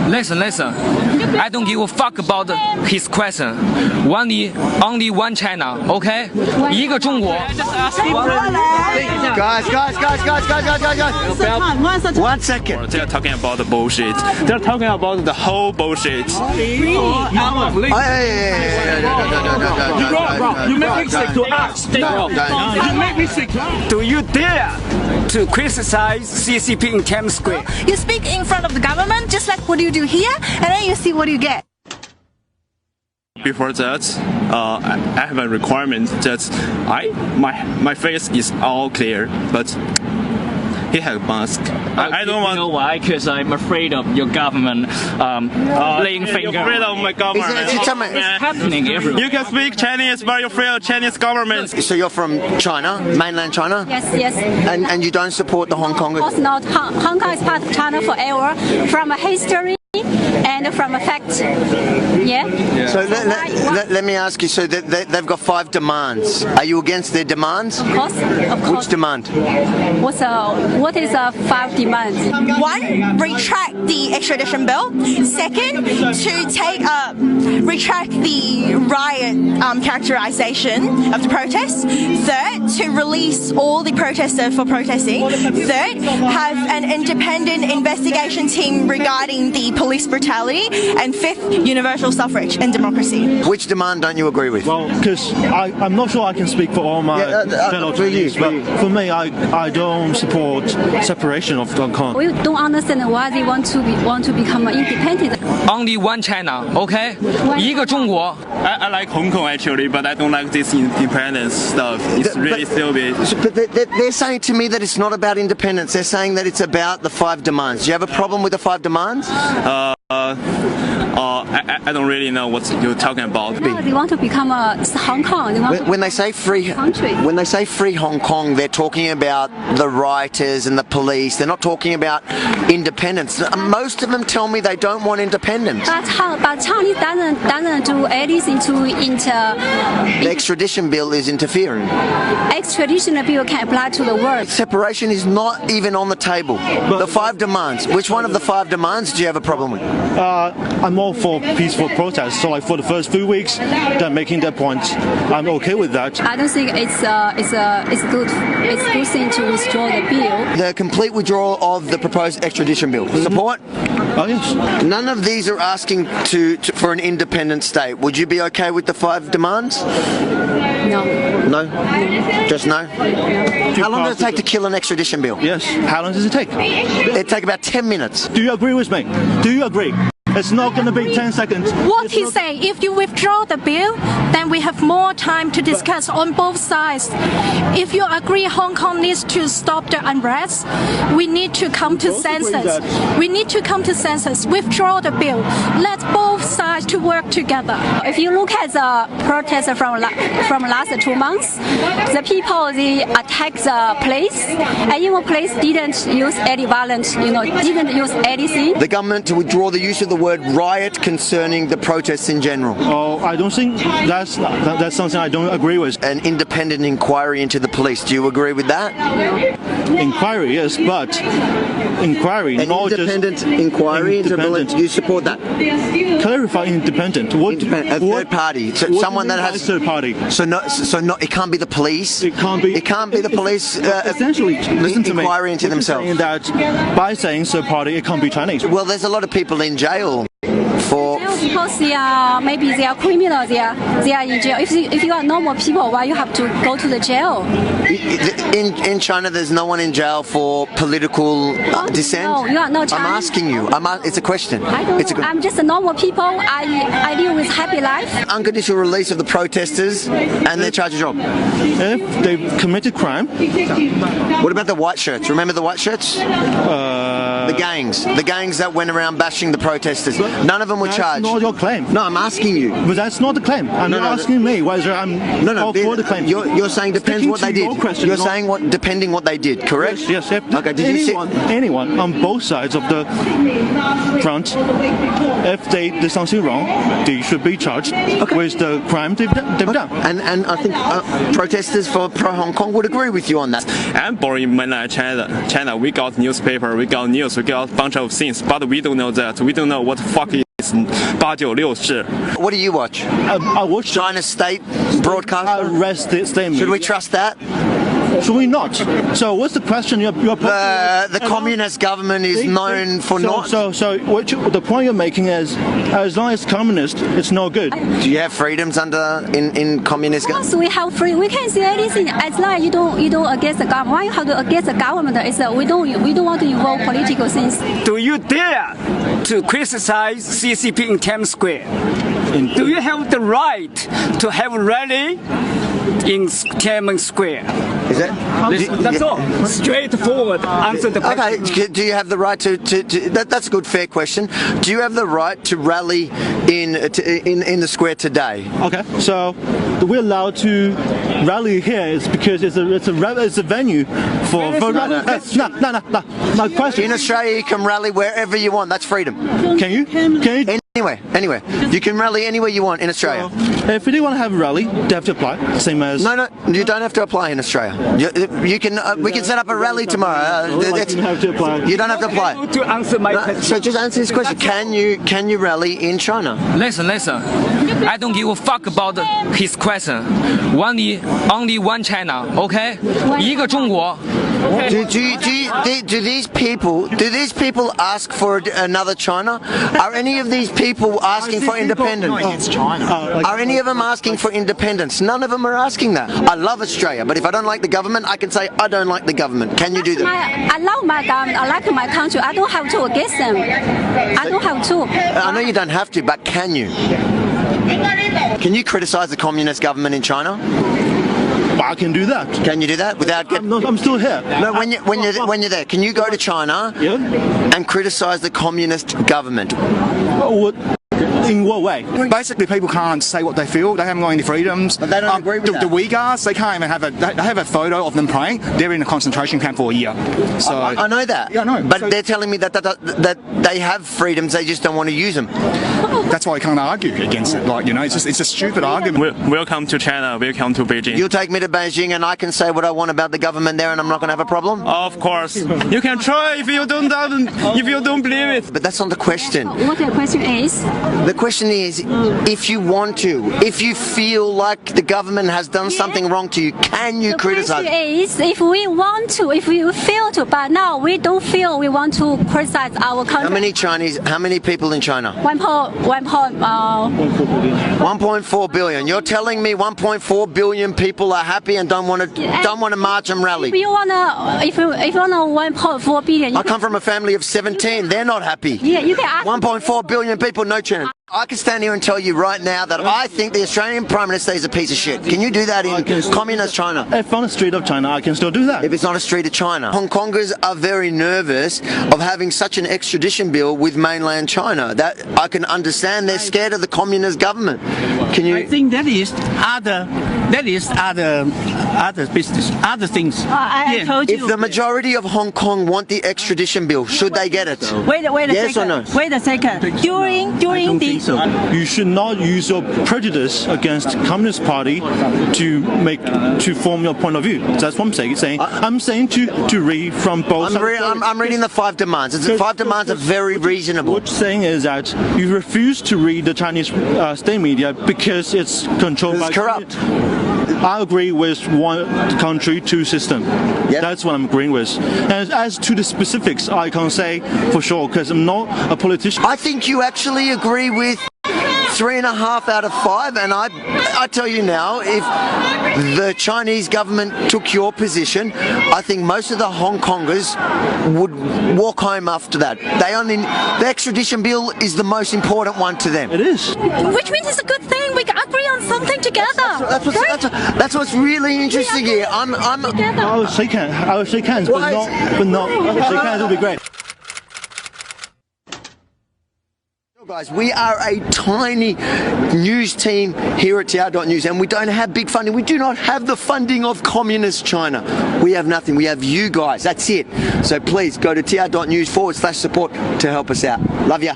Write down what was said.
Listen. I don't give a fuck about his question. Only one China, okay? 一个中国。Guys. 1 second. They're talking about the bullshit. They're talking about the whole bullshit. You make me sick to us. You make me sick. Do you dare to criticize CCP in Times Square? You speak in front of the government, just like what you do here, and then you see what you get. Before that, I have a requirement that my face is all clear, but he has a mask. I don't want. You know why? Because I'm afraid of your government laying finger. You're afraid of my government. It's happening everywhere. You can speak Chinese, but you're afraid of Chinese government. So you're from China, mainland China? Yes. And you don't support the Hong Kong? Of course not. Hong Kong is part of China forever. From a history and from a fact. Yeah. So let me ask you, so they've got 5 demands. Are you against their demands? Of course. Which demand? What is 5 demands? 1, retract the extradition bill. 2nd, to retract the riot characterization of the protests. 3rd, to release all the protesters for protesting. 3rd, have an independent investigation team regarding the police brutality. And 5th, universal suffrage and democracy. Which demand don't you agree with? Well, because I'm not sure I can speak for all my fellow Chinese, but for me, I don't support separation of Hong Kong. We don't understand why they want to become independent. Only one China, okay? 一个中国。I like Hong Kong actually, but I don't like this independence stuff. It's really stupid. But they're saying to me that it's not about independence. They're saying that it's about the 5 demands. Do you have a problem with the 5 demands? I don't really know what you're talking about. No, they want to become Hong Kong. When they say free Hong Kong, they're talking about the rioters and the police. They're not talking about independence. Most of them tell me they don't want independence. But Chinese doesn't do anything to The extradition bill is interfering. Extradition bill can apply to the world. Separation is not even on the table. The 5 demands. Which one of the 5 demands do you have a problem with? I'm all for peaceful protests. So, like for the first few weeks, they're making their points. I'm okay with that. I don't think it's good. It's a good thing to withdraw the bill. The complete withdrawal of the proposed extradition bill. Support? Oh yes. None of these are asking for an independent state. Would you be okay with the 5 demands? No. No? Just no? How long does it take to kill an extradition bill? Yes. How long does it take? It'd take about 10 minutes. Do you agree with me? Do you agree? It's not going to be 10 seconds. What he say, if you withdraw the bill, then we have more time to discuss on both sides. If you agree Hong Kong needs to stop the unrest, we need to come to senses. We need to come to senses. Withdraw the bill. Let both sides to work together. If you look at the protests from last 2 months, the people, they attack the police, and even police didn't use any violence, didn't use anything. The government to withdraw the use of the word riot concerning the protests in general. Oh, I don't think that's something I don't agree with. An independent inquiry into the police. Do you agree with that? Inquiry, yes, but inquiry, an not independent just inquiry into the police. Do you support that? Clarify independent. What? A third party. So someone that has third party. So not. It can't be the police. It can't be. It can't be the police. Essentially, listen to me. Inquiry into themselves. Saying that by saying third party, it can't be Chinese. Well, there's a lot of people in jail for. Because they are criminal. They are in jail. If you are normal people, why you have to go to the jail? In China, there's no one in jail for political dissent. No, you are not Chinese. I'm asking you. It's a question. I don't know. I'm just a normal people. I live with happy life. Unconditional release of the protesters and their charge of job. If they've committed crime. What about the white shirts? Remember the white shirts? The gangs that went around bashing the protesters. None of them were charged. That's not your claim. No, I'm asking you. But that's not the claim. And you're asking me whether I'm for the claim. You're saying depends what they did. You're saying depending what they did, correct? Yes. Okay, anyone on both sides of the front, if they did something wrong, they should be charged with the crime they've done. And I think protesters for pro-Hong Kong would agree with you on that. I'm born in mainland China. We got newspaper, we got news, we got a bunch of things, but we don't know that. We don't know what the fuck is 896. What do you watch? I watch China State broadcast. Should we trust that? Should we not? So what's the question you're posing? The communist government is known for not. So the point you're making is, as long as communist, it's no good. Do you have freedoms in communist? Yes, we have free. We can say anything as long as you don't against the government. Why you have to against the government is that we don't want to involve political things. Do you dare to criticize CCP in Times Square? Do you have the right to have a rally in Tiananmen Square? Is it? That's all. Straightforward answer the question. Okay. Do you have the right to that's a good, fair question. Do you have the right to rally in the square today? Okay. So we're allowed to rally here is because it's a venue for No. My question. In Australia, you can rally wherever you want. That's freedom. Can you? Anywhere. You can rally anywhere you want in Australia. So, if they want to have a rally, they have to apply. Same as. No, you don't have to apply in Australia. You can. We can set up a rally tomorrow. You have to apply. You don't have to apply. To answer my question. So just answer this question. Can you rally in China? Listen. I don't give a fuck about his question. Only one China, okay? 一个中国。Do these people ask for another China? Are any of these people asking for independence? Not against China. Are any of them asking for independence? None of them are asking that. I love Australia, but if I don't like the government, I can say I don't like the government. Can you do that? I love my government. I like my country. I don't have to against them. I don't have to. I know you don't have to, but can you? Can you criticize the communist government in China? I can do that. Can you do that without getting? I'm still here. No, when you're there, can you go to China and criticize the communist government? In what way? Basically, people can't say what they feel. They haven't got any freedoms. But they don't agree with that. The Uyghurs, they can't even have a photo of them praying. They're in a concentration camp for a year. So I know that. Yeah, I know. But they're telling me that they have freedoms. They just don't want to use them. That's why I can't argue against it. It's a stupid argument. Welcome to China. Welcome to Beijing. You'll take me to Beijing, and I can say what I want about the government there, and I'm not going to have a problem. Of course, you can try if you don't believe it. But that's not the question. What the question is? The question is, if you want to, if you feel like the government has done something wrong to you, can you criticize? The question is, if we want to, if we feel to, but now we don't feel we want to criticize our country. How many people in China? 1.4 billion. You're telling me 1.4 billion people are happy and don't want to march and rally? If you wanna 1.4 billion, I come from a family of 17. They're not happy. Yeah, you can ask. 1.4 billion people, no chance. I can stand here and tell you right now that I think the Australian Prime Minister is a piece of shit. Can you do that in communist China? If on the street of China, I can still do that. If it's not a street of China. Hong Kongers are very nervous of having such an extradition bill with mainland China. That I can understand. They're scared of the communist government. Can you? I think that is other business, other things. I told you. If the majority of Hong Kong want the extradition bill, should they get it? Wait a yes second. Or no? Wait a second. During the You should not use your prejudice against Communist Party to form your point of view. That's what I'm saying. I'm saying to read from both. I'm reading the 5 demands. The 5 demands are very reasonable. What you're saying is that you refuse to read the Chinese state media because it's controlled by corrupt. I agree with one country, two system. Yep. That's what I'm agreeing with. And as to the specifics, I can't say for sure because I'm not a politician. I think you actually agree with 3.5 out of 5, and I tell you now, if the Chinese government took your position, I think most of the Hong Kongers would walk home after that. The extradition bill is the most important one to them. It is. Which means it's a good thing. We can agree on something together. That's what's really interesting here. I would shake hands, but not shake hands would be great. Guys, we are a tiny news team here at TR.news, and we don't have big funding. We do not have the funding of communist China. We have nothing. We have you guys. That's it. So please go to TR.news/support to help us out. Love ya.